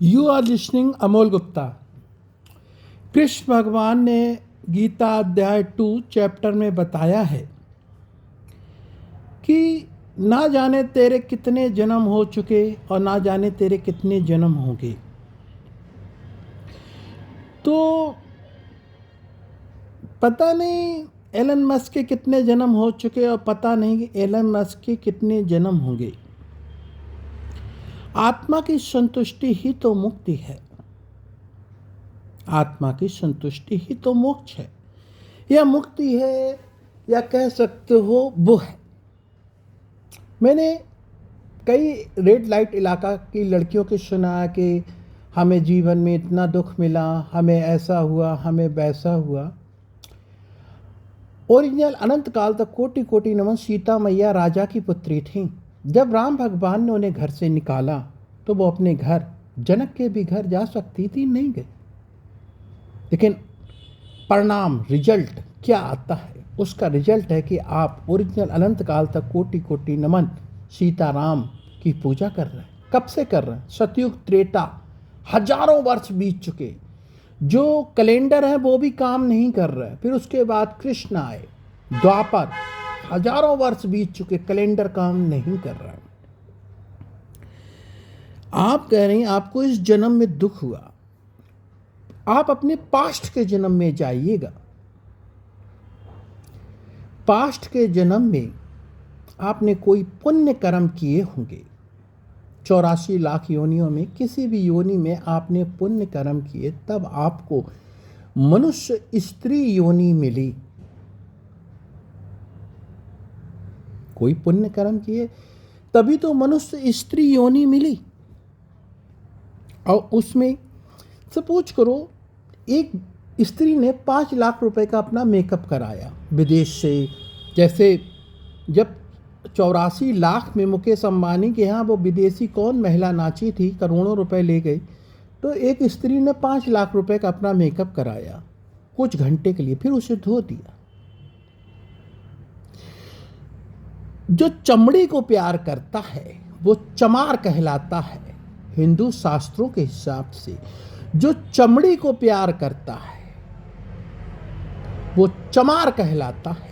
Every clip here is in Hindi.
You are listening Amol Gupta. Krishna भगवान ने गीता अध्याय 2 चैप्टर में बताया है कि ना जाने तेरे कितने जन्म हो चुके और ना जाने तेरे कितने जन्म होंगे। तो पता नहीं एलन मस्क के कितने जन्म हो चुके और पता नहीं कि एलन मस्क के कितने जन्म होंगे। आत्मा की संतुष्टि ही तो मुक्ति है। आत्मा की संतुष्टि ही तो मोक्ष है, या मुक्ति है, या कह सकते हो वो है। मैंने कई रेड लाइट इलाका की लड़कियों के सुना कि हमें जीवन में इतना दुख मिला, हमें ऐसा हुआ, हमें वैसा हुआ। ओरिजिनल अनंत काल तक कोटि कोटि नमन। सीता मैया राजा की पुत्री थी। जब राम भगवान ने उन्हें घर से निकाला तो वो अपने घर, जनक के भी घर जा सकती थी, नहीं गई। लेकिन परिणाम, रिजल्ट क्या आता है? उसका रिजल्ट है कि आप ओरिजिनल अनंत काल तक कोटि कोटि नमन सीताराम की पूजा कर रहे हैं। कब से कर रहे हैं? सतयुग, त्रेता, हजारों वर्ष बीत चुके। जो कैलेंडर है वो भी काम नहीं कर रहा है। फिर उसके बाद कृष्ण आए, द्वापर, हजारों वर्ष बीत चुके, कैलेंडर काम नहीं कर रहा है। आप कह रहे हैं आपको इस जन्म में दुख हुआ, आप अपने पास्ट के जन्म में जाइएगा। पास्ट के जन्म में आपने कोई पुण्य कर्म किए होंगे। 84 लाख योनियों में किसी भी योनि में आपने पुण्य कर्म किए, तब आपको मनुष्य स्त्री योनि मिली। कोई पुण्य कर्म किए तभी तो मनुष्य स्त्री योनि मिली। और उसमें सपोज करो एक स्त्री ने 5 लाख रुपए का अपना मेकअप कराया विदेश से। जैसे जब 84 लाख में मुकेश अंबानी के यहाँ वो विदेशी कौन महिला नाची थी, करोड़ों रुपए ले गई, तो एक स्त्री ने 5 लाख रुपए का अपना मेकअप कराया कुछ घंटे के लिए, फिर उसे धो दिया। जो चमड़ी को प्यार करता है वो चमार कहलाता है। हिंदू शास्त्रों के हिसाब से जो चमड़ी को प्यार करता है वो चमार कहलाता है।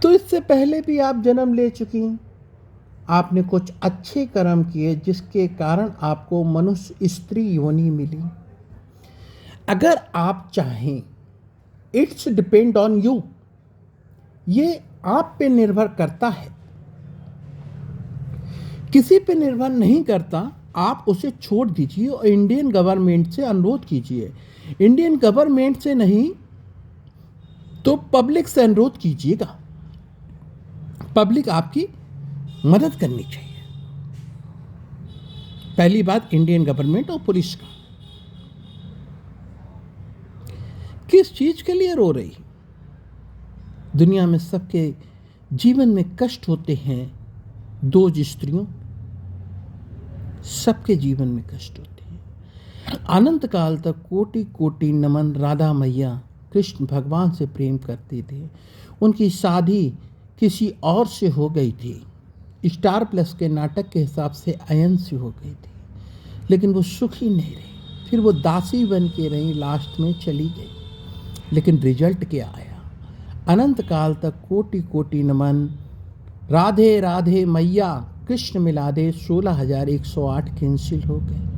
तो इससे पहले भी आप जन्म ले चुकी हैं। आपने कुछ अच्छे कर्म किए जिसके कारण आपको मनुष्य स्त्री योनि मिली। अगर आप चाहें, इट्स डिपेंड ऑन यू, ये आप पे निर्भर करता है, किसी पे निर्भर नहीं करता। आप उसे छोड़ दीजिए और इंडियन गवर्नमेंट से अनुरोध कीजिए। इंडियन गवर्नमेंट से नहीं तो पब्लिक से अनुरोध कीजिएगा। पब्लिक आपकी मदद करनी चाहिए। पहली बात इंडियन गवर्नमेंट और पुलिस का। किस चीज के लिए रो रही? दुनिया में सबके जीवन में कष्ट होते हैं। 2 स्त्रियों, सबके जीवन में कष्ट होते हैं। अनंत काल तक कोटि कोटि नमन। राधा मैया कृष्ण भगवान से प्रेम करते थे। उनकी शादी किसी और से हो गई थी। स्टार प्लस के नाटक के हिसाब से अयन से हो गई थी, लेकिन वो सुखी नहीं रही। फिर वो दासी बन के रही, लास्ट में चली गई। लेकिन रिजल्ट क्या आया? अनंत काल तक कोटि कोटि नमन। राधे राधे मैया कृष्ण मिला दे। 16,108 कैंसिल हो गए।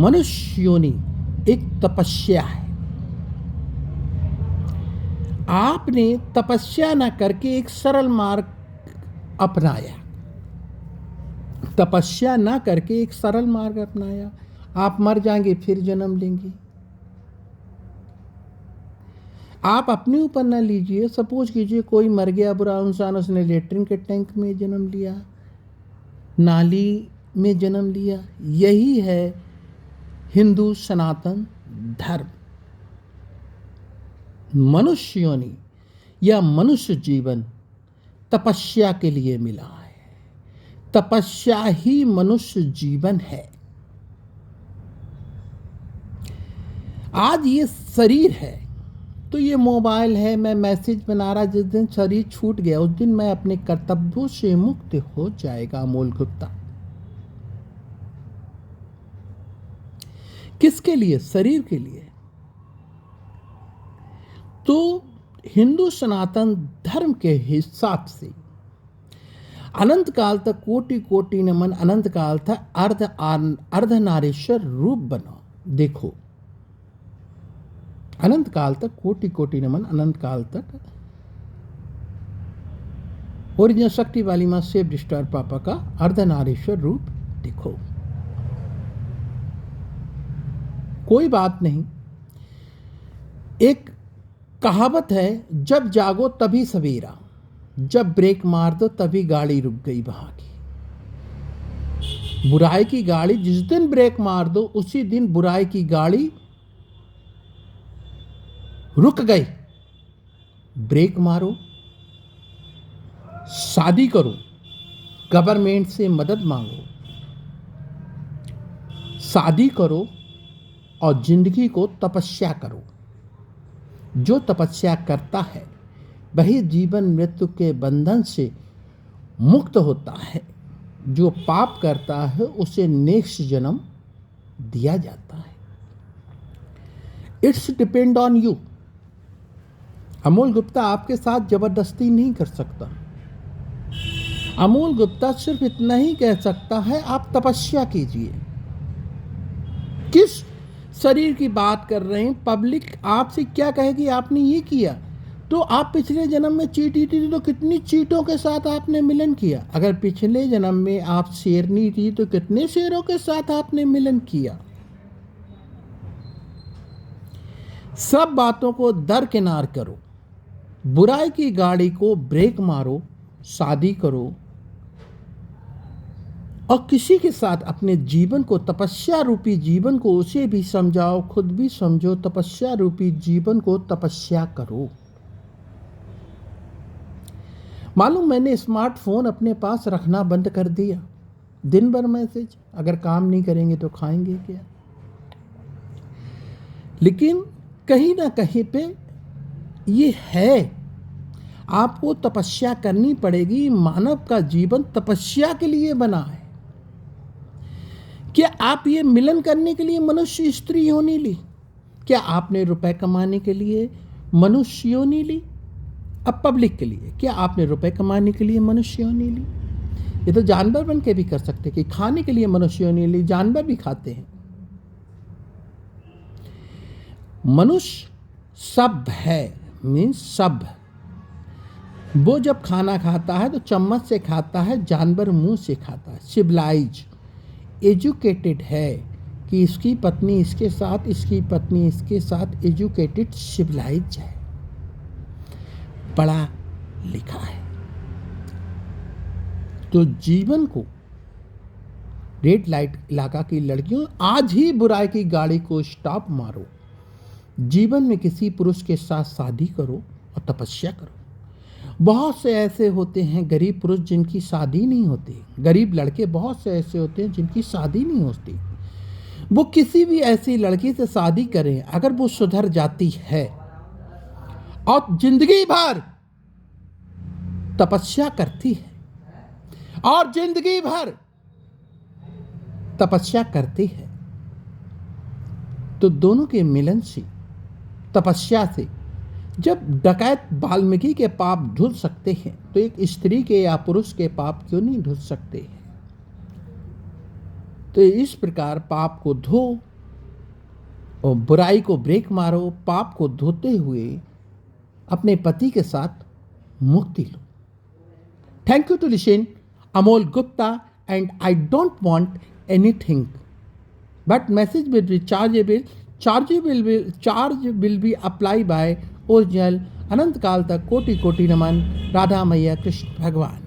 मनुष्य योनि एक तपस्या है। आपने तपस्या न करके एक सरल मार्ग अपनाया। तपस्या न करके एक सरल मार्ग अपनाया। आप मर जाएंगे, फिर जन्म लेंगे। आप अपने ऊपर न लीजिए। सपोज कीजिए कोई मर गया बुरा इंसान, उसने लेटरिन के टैंक में जन्म लिया, नाली में जन्म लिया। यही है हिंदू सनातन धर्म। मनुष्य योनि या मनुष्य जीवन तपस्या के लिए मिला है। तपस्या ही मनुष्य जीवन है। आज ये शरीर है, तो ये मोबाइल है, मैं मैसेज बना रहा, जिस दिन शरीर छूट गया उस दिन मैं अपने कर्तव्यों से मुक्त हो जाएगा। अमोल गुप्ता किसके लिए? शरीर के लिए। तो हिंदू सनातन धर्म के हिसाब से अनंत काल तक कोटि कोटि नमन, अनंत काल तक अर्धनारीश्वर रूप बनो। देखो, अनंत काल तक कोटि कोटि नमन, अनंत काल तक ओरिजिनल शक्ति वाली मां सेव डिस्टर पापा का अर्धनारीश्वर रूप देखो। कोई बात नहीं। एक कहावत है, जब जागो तभी सवेरा, जब ब्रेक मार दो तभी गाड़ी रुक गई वहां की। बुराई की गाड़ी जिस दिन ब्रेक मार दो उसी दिन बुराई की गाड़ी रुक गई। ब्रेक मारो, शादी करो, गवर्नमेंट से मदद मांगो, शादी करो और जिंदगी को तपस्या करो। जो तपस्या करता है वही जीवन मृत्यु के बंधन से मुक्त होता है। जो पाप करता है उसे नेक्स्ट जन्म दिया जाता है। It's depend on you. Amol Gupta आपके साथ जबरदस्ती नहीं कर सकता। अमोल गुप्ता सिर्फ इतना ही कह सकता है, आप तपस्या कीजिए। किस शरीर की बात कर रहे हैं? पब्लिक आपसे क्या कहेगी? आपने ये किया तो आप पिछले जन्म में चीटी थी तो कितनी चीटों के साथ आपने मिलन किया। अगर पिछले जन्म में आप शेरनी थी तो कितने शेरों के साथ आपने मिलन किया। सब बातों को दरकिनार करो, बुराई की गाड़ी को ब्रेक मारो, शादी करो और किसी के साथ अपने जीवन को, तपस्या रूपी जीवन को, उसे भी समझाओ, खुद भी समझो। तपस्या रूपी जीवन को तपस्या करो। मालूम, मैंने स्मार्टफोन अपने पास रखना बंद कर दिया। दिन भर मैसेज, अगर काम नहीं करेंगे तो खाएंगे क्या। लेकिन कहीं ना कहीं पे ये है, आपको तपस्या करनी पड़ेगी। मानव का जीवन तपस्या के लिए बना है। क्या आप ये मिलन करने के लिए मनुष्य स्त्री योनि ली? क्या आपने रुपए कमाने के लिए मनुष्य योनि ली? अब पब्लिक के लिए, क्या आपने रुपए कमाने के लिए मनुष्य योनि ली? ये तो जानवर बन के भी कर सकते कि खाने के लिए मनुष्य योनि ली। जानवर भी खाते हैं। मनुष्य सभ्य है, मीन्स सभ्य। वो जब खाना खाता है तो चम्मच से खाता है, जानवर मुंह से खाता है। सिविलाइज, एजुकेटेड है कि इसकी पत्नी इसके साथ, इसकी पत्नी इसके साथ। एजुकेटेड, सिविलाइज है, पढ़ा लिखा है। तो जीवन को, रेड लाइट इलाका की लड़कियों, आज ही बुराई की गाड़ी को स्टॉप मारो। जीवन में किसी पुरुष के साथ शादी करो और तपस्या करो। बहुत से ऐसे होते हैं गरीब पुरुष जिनकी शादी नहीं होती, गरीब लड़के बहुत से ऐसे होते हैं जिनकी शादी नहीं होती। वो किसी भी ऐसी लड़की से शादी करें, अगर वो सुधर जाती है और जिंदगी भर तपस्या करती है और जिंदगी भर तपस्या करती है, तो दोनों के मिलन से, तपस्या से, जब डकैत वाल्मीकि के पाप धुल सकते हैं तो एक स्त्री के या पुरुष के पाप क्यों नहीं धुल सकते हैं। तो इस प्रकार पाप को धो और बुराई को ब्रेक मारो। पाप को धोते हुए अपने पति के साथ मुक्ति लो। Thank you to listen Amol Gupta and I don't want anything but message will be chargeable. Charge will be applied by original अनंत काल तक कोटि कोटि नमन। राधा मैया कृष्ण भगवान।